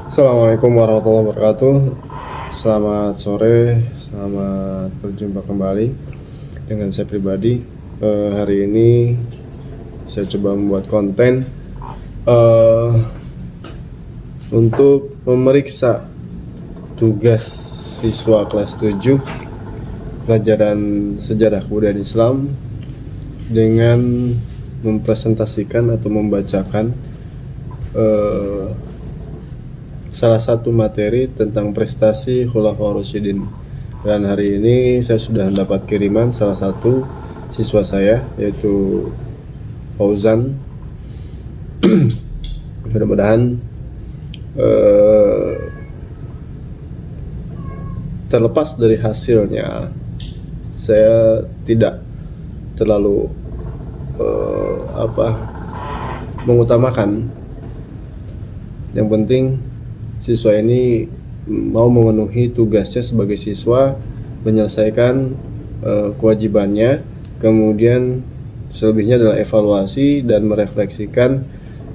Assalamualaikum warahmatullahi wabarakatuh. Selamat sore, selamat berjumpa kembali dengan saya pribadi. Hari ini saya coba membuat konten untuk memeriksa tugas siswa kelas 7 pelajaran sejarah kebudayaan Islam dengan mempresentasikan atau membacakan salah satu materi tentang prestasi Khulafaur Rasyidin. Dan hari ini saya sudah mendapat kiriman salah satu siswa saya, yaitu Fauzan. Mudah-mudahan terlepas dari hasilnya, saya tidak terlalu mengutamakan. Yang penting siswa ini mau memenuhi tugasnya sebagai siswa, menyelesaikan kewajibannya, kemudian selebihnya adalah evaluasi dan merefleksikan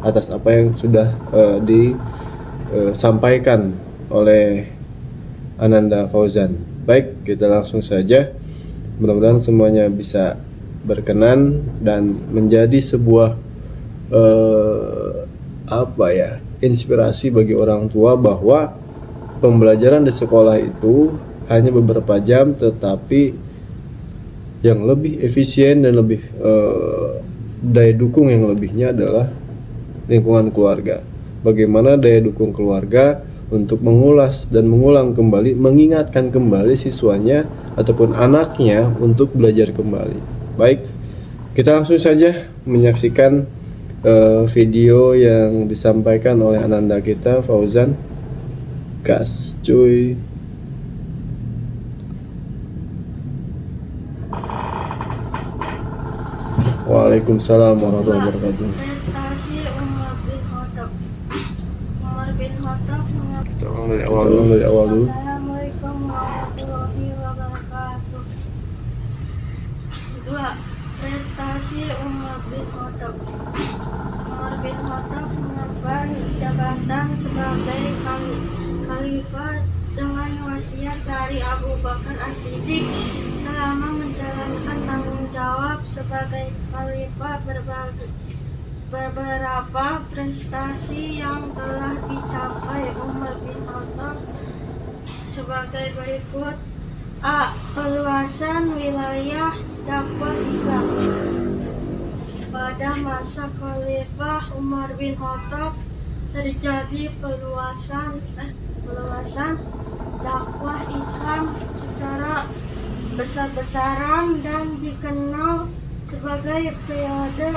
atas apa yang sudah disampaikan oleh Ananda Fauzan. Baik, kita langsung saja. Mudah-mudahan semuanya bisa berkenan dan menjadi sebuah inspirasi bagi orang tua bahwa pembelajaran di sekolah itu hanya beberapa jam, tetapi yang lebih efisien dan lebih daya dukung yang lebihnya adalah lingkungan keluarga. Bagaimana daya dukung keluarga untuk mengulas dan mengulang kembali, mengingatkan kembali siswanya ataupun anaknya untuk belajar kembali. Baik, kita langsung saja menyaksikan video yang disampaikan oleh Ananda kita, Fauzan. Gas cuy. Waalaikumsalam warahmatullahi wabarakatuh. Prestasi Umar bin Khattab. Umar bin Khattab Kita ulang dari awal dulu. Assalamualaikum warahmatullahi wabarakatuh. 2. Prestasi Umar bin Khattab. Umar bin Khattab mengemban jabatan sebagai khalifah dengan wasiat dari Abu Bakar As-Siddiq. Selama menjalankan tanggung jawab sebagai khalifah, beberapa prestasi yang telah dicapai Umar bin Khattab sebagai berikut. A. Perluasan wilayah dakwah Islam. Pada masa Khalifah Umar bin Khattab terjadi perluasan dakwah Islam secara besar-besaran dan dikenal sebagai periode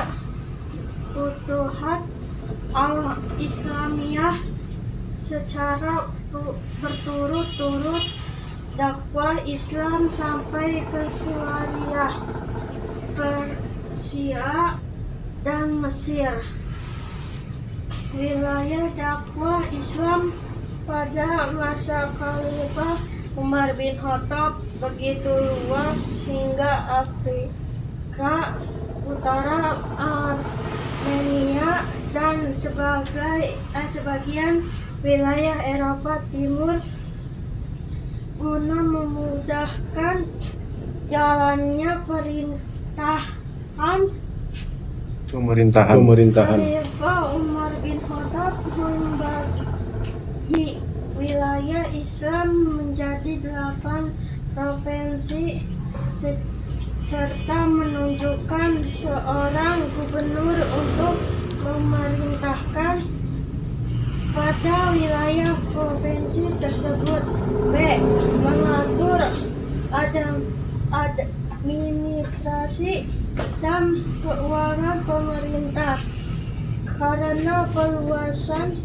Futuhat al-Islamiyah. Secara berturut-turut dakwah Islam sampai ke Suriah, Persia, dan Mesir. Wilayah dakwah Islam pada masa Khalifah Umar bin Khattab begitu luas hingga Afrika Utara, Armenia, dan sebagian wilayah Eropa Timur. Guna memudahkan jalannya pemerintahan, Khalifah Umar bin Khattab membagi wilayah Islam menjadi 8 provinsi serta menunjukkan seorang gubernur untuk memerintahkan pada wilayah provinsi tersebut. B. Mengatur administrasi dan keuangan pemerintah. Karena perluasan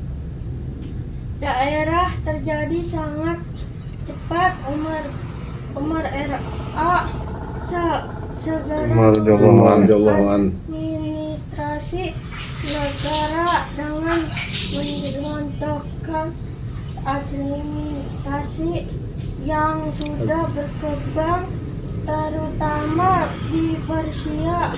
daerah terjadi sangat cepat, Umar R.A. segera administrasi negara dengan mencontohkan administrasi yang sudah berkembang, terutama di Persia.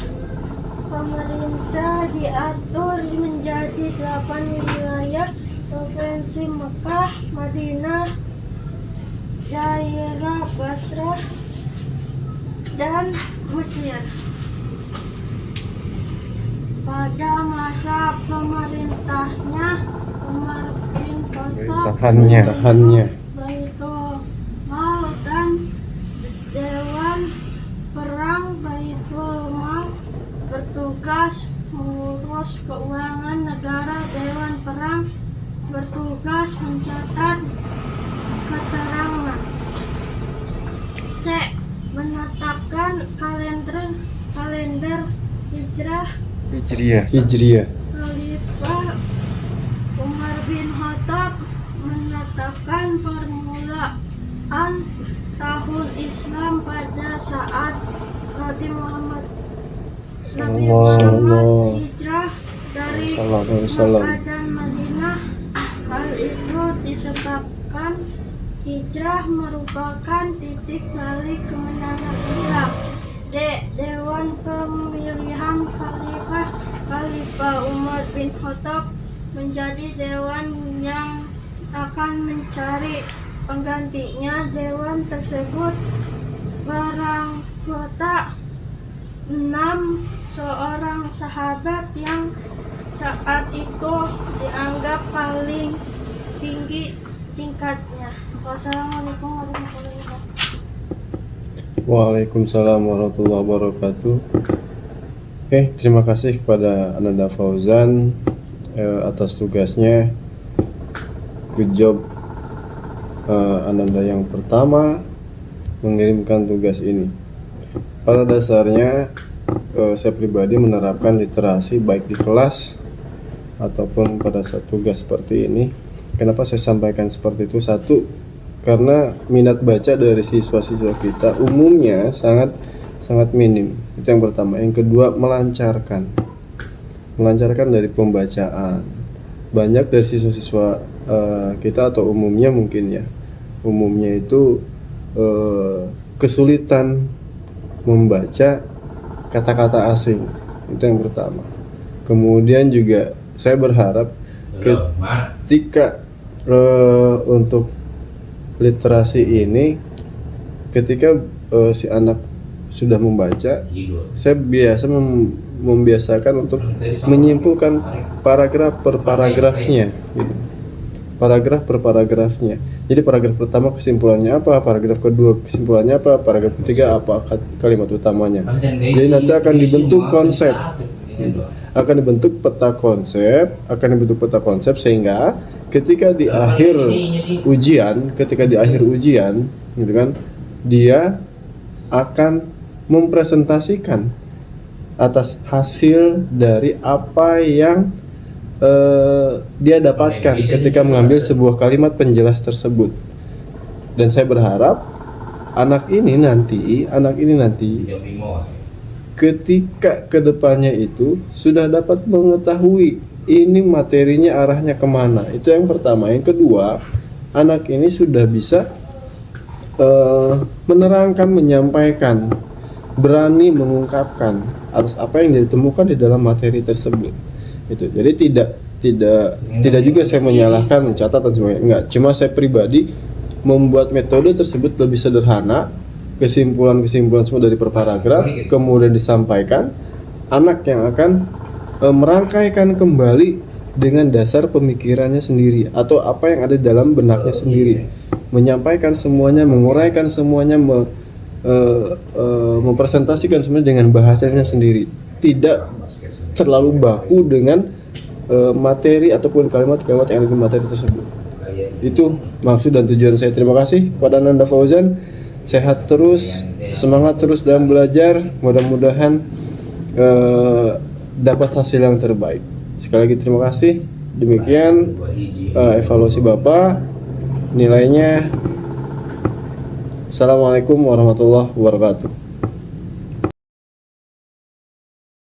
Pemerintah diatur menjadi 8 wilayah provinsi Mekah, Madinah, daerah Basrah, dan Mesir. Pada masa pemerintahnya Umar bin Khattab, Tahannya. Baitul Mal dan Dewan Perang Baitul Mal bertugas mengurus keuangan negara. Dewan Perang bertugas mencatat keterangan. C. Menetapkan kalender Hijriyah. Khalifah Umar bin Khattab menetapkan permulaan tahun Islam pada saat Nabi Muhammad hijrah dari Makkah dan Madinah. Hal itu disebabkan hijrah merupakan titik balik kemenangan Islam. D. Dewan Pemilihan Khalifah Umar bin Khattab menjadi dewan yang akan mencari penggantinya. Dewan tersebut beranggota 6 seorang sahabat yang saat itu dianggap paling tinggi tingkatnya. Wassalamualaikum warahmatullahi wabarakatuh. Waalaikumsalam warahmatullahi wabarakatuh. Oke, terima kasih kepada Ananda Fauzan atas tugasnya. Good job Ananda yang pertama mengirimkan tugas ini. Pada dasarnya saya pribadi menerapkan literasi baik di kelas ataupun pada saat tugas seperti ini. Kenapa saya sampaikan seperti itu? Satu, karena minat baca dari siswa-siswa kita umumnya sangat minim. Itu yang pertama. Yang kedua, melancarkan dari pembacaan. Banyak dari siswa-siswa kita atau umumnya itu kesulitan membaca kata-kata asing. Itu yang pertama. Kemudian juga saya berharap ketika untuk literasi ini, ketika si anak sudah membaca, saya biasa membiasakan untuk menyimpulkan paragraf per paragrafnya, gitu. Paragraf per paragrafnya. Jadi paragraf pertama kesimpulannya apa, paragraf kedua kesimpulannya apa, paragraf ketiga apa kalimat utamanya. Jadi nanti akan dibentuk konsep, akan dibentuk peta konsep, sehingga ketika di akhir ujian, gitu kan, dia akan mempresentasikan atas hasil dari apa yang dia dapatkan ketika mengambil sebuah kalimat penjelas tersebut. Dan saya berharap anak ini nanti ketika kedepannya itu sudah dapat mengetahui ini materinya arahnya kemana. Itu yang pertama. Yang kedua, anak ini sudah bisa menerangkan, menyampaikan, berani mengungkapkan atas apa yang ditemukan di dalam materi tersebut. Itu. Jadi tidak juga saya menyalahkan mencatat dan sebagainya. Enggak, cuma saya pribadi membuat metode tersebut lebih sederhana, kesimpulan semua dari per paragraf kemudian disampaikan. Anak yang akan merangkaikan kembali dengan dasar pemikirannya sendiri atau apa yang ada dalam benaknya sendiri, menyampaikan semuanya, menguraikan semuanya, mempresentasikan semuanya dengan bahasanya sendiri, tidak terlalu baku dengan materi ataupun kalimat-kalimat yang ada di materi tersebut. Itu maksud dan tujuan saya. Terima kasih kepada Ananda Fauzan. Sehat terus, semangat terus dalam belajar. Mudah-mudahan dapat hasil yang terbaik. Sekali lagi terima kasih. Demikian evaluasi Bapak. Nilainya. Assalamualaikum warahmatullahi wabarakatuh.